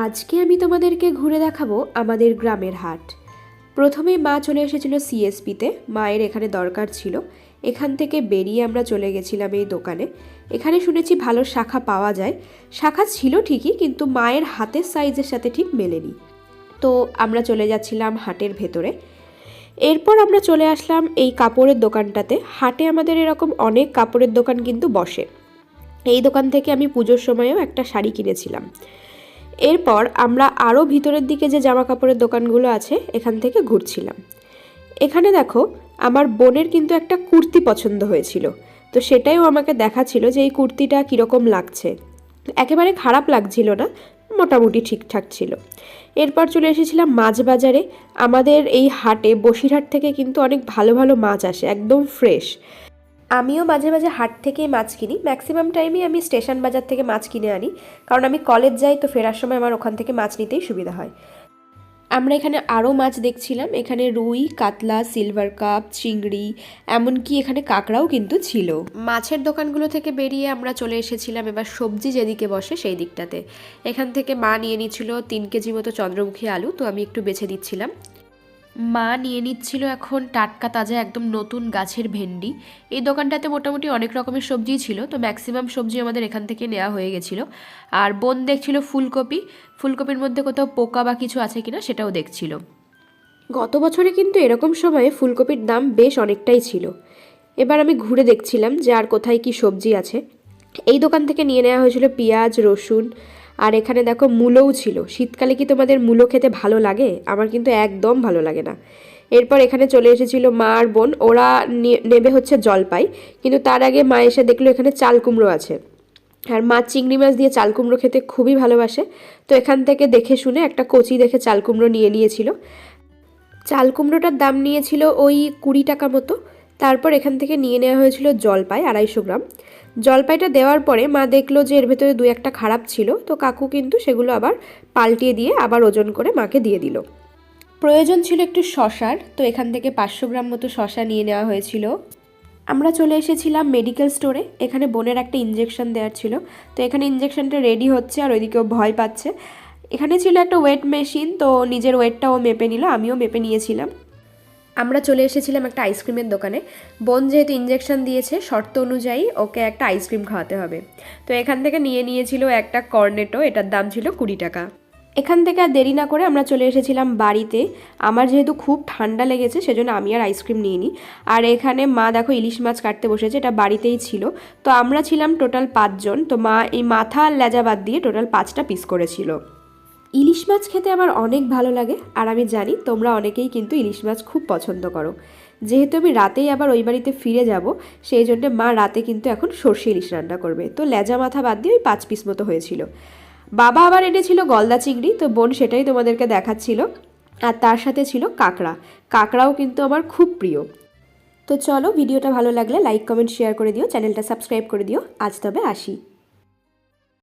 আজকে আমি তোমাদেরকে ঘুরে দেখাবো আমাদের গ্রামের হাট। প্রথমেই মা চলে এসেছিল সিএসপিতে, মায়ের এখানে দরকার ছিল। এখান থেকে বেরিয়ে আমরা চলে গেছিলাম এই দোকানে। এখানে শুনেছি ভালো শাখা পাওয়া যায়। শাখা ছিল ঠিকই, কিন্তু মায়ের হাতের সাইজের সাথে ঠিক মেলেনি। তো আমরা চলে যাচ্ছিলাম হাটের ভেতরে। এরপর আমরা চলে আসলাম এই কাপড়ের দোকানটাতে। হাটে আমাদের এরকম অনেক কাপড়ের দোকান কিন্তু বসে। এই দোকান থেকে আমি পুজোর সময়ও একটা শাড়ি কিনেছিলাম। এরপর আমরা আরও ভিতরের দিকে যে জামা কাপড়ের দোকানগুলো আছে এখান থেকে ঘুরছিলাম। এখানে দেখো, আমার বোনের কিন্তু একটা কুর্তি পছন্দ হয়েছিল, তো সেটাইও আমাকে দেখাচ্ছিল যে এই কুর্তিটা কীরকম লাগছে। একেবারে খারাপ লাগছিল না, মোটামুটি ঠিকঠাক ছিল। এরপর চলে এসেছিলাম মাছ বাজারে। আমাদের এই হাটে বসিরহাট থেকে কিন্তু অনেক ভালো ভালো মাছ আসে, একদম ফ্রেশ। আমিও মাঝে মাঝে হাট থেকেই মাছ কিনি, ম্যাক্সিমাম টাইমই আমি স্টেশন বাজার থেকে মাছ কিনে আনি, কারণ আমি কলেজ যাই, তো ফেরার সময় আমার ওখান থেকে মাছ নিতেই সুবিধা হয়। আমরা এখানে আরও মাছ দেখছিলাম। এখানে রুই, কাতলা, সিলভার কাপ, চিংড়ি, এমনকি এখানে কাঁকড়াও কিন্তু ছিল। মাছের দোকানগুলো থেকে বেরিয়ে আমরা চলে এসেছিলাম এবার সবজি যেদিকে বসে সেই দিকটাতে। এখান থেকে মা নিয়ে নিচ্ছিল 3 কেজি মতো চন্দ্রমুখী আলু, তো আমি একটু বেছে দিচ্ছিলাম। মা নিয়ে নিচ্ছিল এখন টাটকা তাজা একদম নতুন গাছের ভেন্ডি। এই দোকানটাতে মোটামুটি অনেক রকমের সবজিই ছিল, তো ম্যাক্সিমাম সবজি আমাদের এখান থেকে নেওয়া হয়ে গেছিলো। আর বোন দেখছিল ফুলকপি, ফুলকপির মধ্যে কোথাও পোকা বা কিছু আছে কিনা সেটাও দেখছিল। গত বছরে কিন্তু এরকম সময়ে ফুলকপির দাম বেশ অনেকটাই ছিল। এবার আমি ঘুরে দেখছিলাম যে আর কোথায় কি সবজি আছে। এই দোকান থেকে নিয়ে নেওয়া হয়েছিল পেঁয়াজ, রসুন, আর এখানে দেখো মূলোও ছিল। শীতকালে কি তোমাদের মূলো খেতে ভালো লাগে? আমার কিন্তু একদম ভালো লাগে না। এরপর এখানে চলে এসেছিল মা আর বোন, ওরা নেবে হচ্ছে জলপাই, কিন্তু তার আগে মা এসে দেখলো এখানে চাল কুমড়ো আছে। আর মা চিংড়ি মাছ দিয়ে চাল কুমড়ো খেতে খুবই ভালোবাসে, তো এখান থেকে দেখে শুনে একটা কচি দেখে চাল কুমড়ো নিয়ে নিয়েছিল। চাল কুমড়োটার দাম নিয়েছিল ওই 20 টাকা মতো। তারপর এখান থেকে নিয়ে নেওয়া হয়েছিল জলপাই 250 গ্রাম। জলপাইটা দেওয়ার পরে মা দেখলো যে এর ভেতরে 2-1টা খারাপ ছিল, তো কাকু কিন্তু সেগুলো আবার পাল্টিয়ে দিয়ে আবার ওজন করে মাকে দিয়ে দিল। প্রয়োজন ছিল একটু শশার, তো এখান থেকে 500 গ্রাম মতো শশা নিয়ে নেওয়া হয়েছিল। আমরা চলে এসেছিলাম মেডিকেল স্টোরে। এখানে বোনের একটা ইঞ্জেকশন দেওয়ার ছিল, তো এখানে ইঞ্জেকশনটা রেডি হচ্ছে আর ওইদিকেও ভয় পাচ্ছে। এখানে ছিল একটা ওয়েট মেশিন, তো নিজের ওয়েটটাও মেপে নিল, আমিও মেপে নিয়েছিলাম। আমরা চলে এসেছিলাম একটা আইসক্রিমের দোকানে। বোন যেহেতু ইঞ্জেকশন দিয়েছে, শর্ত অনুযায়ী ওকে একটা আইসক্রিম খাওয়াতে হবে, তো এখান থেকে নিয়ে নিয়েছিল একটা কর্নেটো, এটার দাম ছিল 20 টাকা। এখান থেকে আর দেরি না করে আমরা চলে এসেছিলাম বাড়িতে। আমার যেহেতু খুব ঠান্ডা লেগেছে সেজন্য আমি আর আইসক্রিম নিইনি। আর এখানে মা দেখো ইলিশ মাছ কাটতে বসেছে, এটা বাড়িতেই ছিল। তো আমরা ছিলাম টোটাল 5 জন, তো মা এই মাথা আর লেজা বাদ দিয়ে টোটাল 5টা পিস করেছিল। ইলিশ মাছ খেতে আমার অনেক ভালো লাগে, আর আমি জানি তোমরা অনেকেই কিন্তু ইলিশ মাছ খুব পছন্দ করো। যেহেতু আমি রাতেই আবার ওই বাড়িতে ফিরে যাব, সেই জন্য মা রাতে কিন্তু এখন সর্ষে ইলিশ রান্না করবে, তো লেজা মাথা বাদ দিয়ে ওই 5 পিস মতো হয়েছিল। বাবা আবার এনেছিল গলদা চিংড়ি, তো বোন সেটাই তোমাদেরকে দেখাচ্ছিল। আর তার সাথে ছিল কাঁকড়া। কাঁকড়াও কিন্তু আমার খুব প্রিয়। তো চলো, ভিডিওটা ভালো লাগলে লাইক, কমেন্ট, শেয়ার করে দিও, চ্যানেলটা সাবস্ক্রাইব করে দিও। আজ তবে আসি।